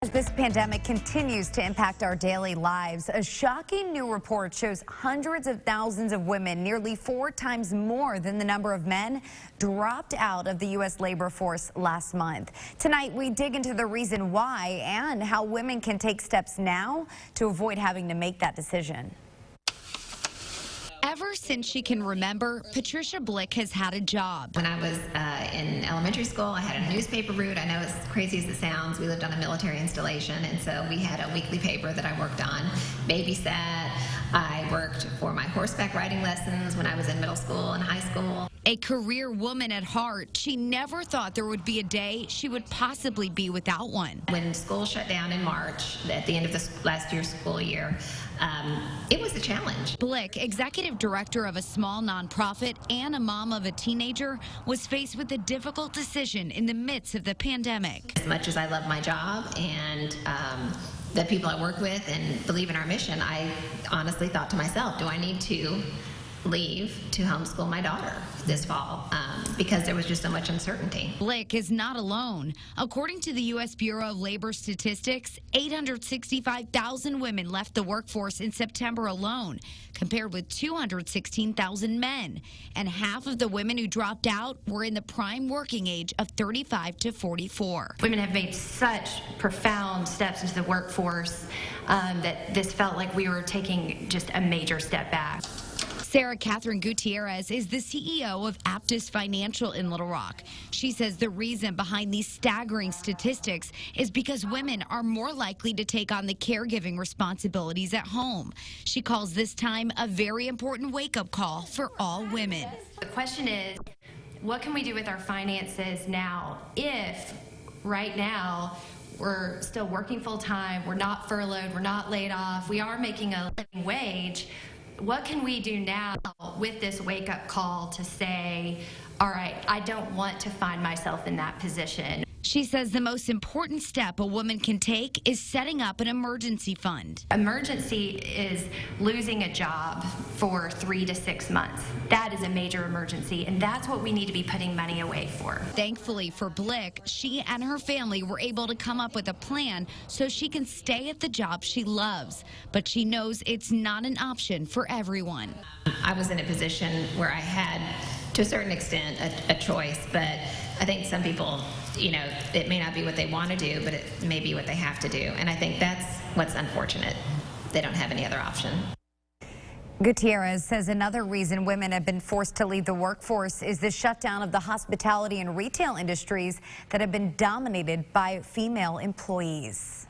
As this pandemic continues to impact our daily lives, a shocking new report shows hundreds of thousands of women, nearly 4 times more than the number of men, dropped out of the U.S. labor force last month. Tonight, we dig into the reason why and how women can take steps now to avoid having to make that decision. Ever since she can remember, Patricia Blick has had a job. When I was in elementary school, I had a newspaper route. I know as crazy as it sounds, we lived on a military installation, and so we had a weekly paper that I worked on, babysat. I worked for my horseback riding lessons when I was in middle school and high school. A career woman at heart, she never thought there would be a day she would possibly be without one. When school shut down in March, at the end of this last year's school year, it was a challenge. Blick, executive director of a small nonprofit and a mom of a teenager, was faced with a difficult decision in the midst of the pandemic. As much as I love my job and the people I work with and believe in our mission, I honestly thought to myself, do I need to leave to homeschool my daughter this fall because there was just so much uncertainty. Blick is not alone. According to the U.S. Bureau of Labor Statistics, 865,000 women left the workforce in September alone, compared with 216,000 men. And half of the women who dropped out were in the prime working age of 35 to 44. Women have made such profound steps into the workforce that this felt like we were taking just a major step back. Sarah Catherine Gutierrez is the CEO of Aptus Financial in Little Rock. She says the reason behind these staggering statistics is because women are more likely to take on the caregiving responsibilities at home. She calls this time a very important wake-up call for all women. The question is, what can we do with our finances now if right now we're still working full-time, we're not furloughed, we're not laid off, we are making a living wage? What can we do now with this wake-up call to say, all right, I don't want to find myself in that position? She says the most important step a woman can take is setting up an emergency fund. Emergency is losing a job for 3 to 6 months. That is a major emergency, and that's what we need to be putting money away for. Thankfully for Blick, she and her family were able to come up with a plan so she can stay at the job she loves. But she knows it's not an option for everyone. I was in a position where I had, to a certain extent, a choice, but I think some people, you know, it may not be what they want to do, but it may be what they have to do. And I think that's what's unfortunate. They don't have any other option. Gutierrez says another reason women have been forced to leave the workforce is the shutdown of the hospitality and retail industries that have been dominated by female employees.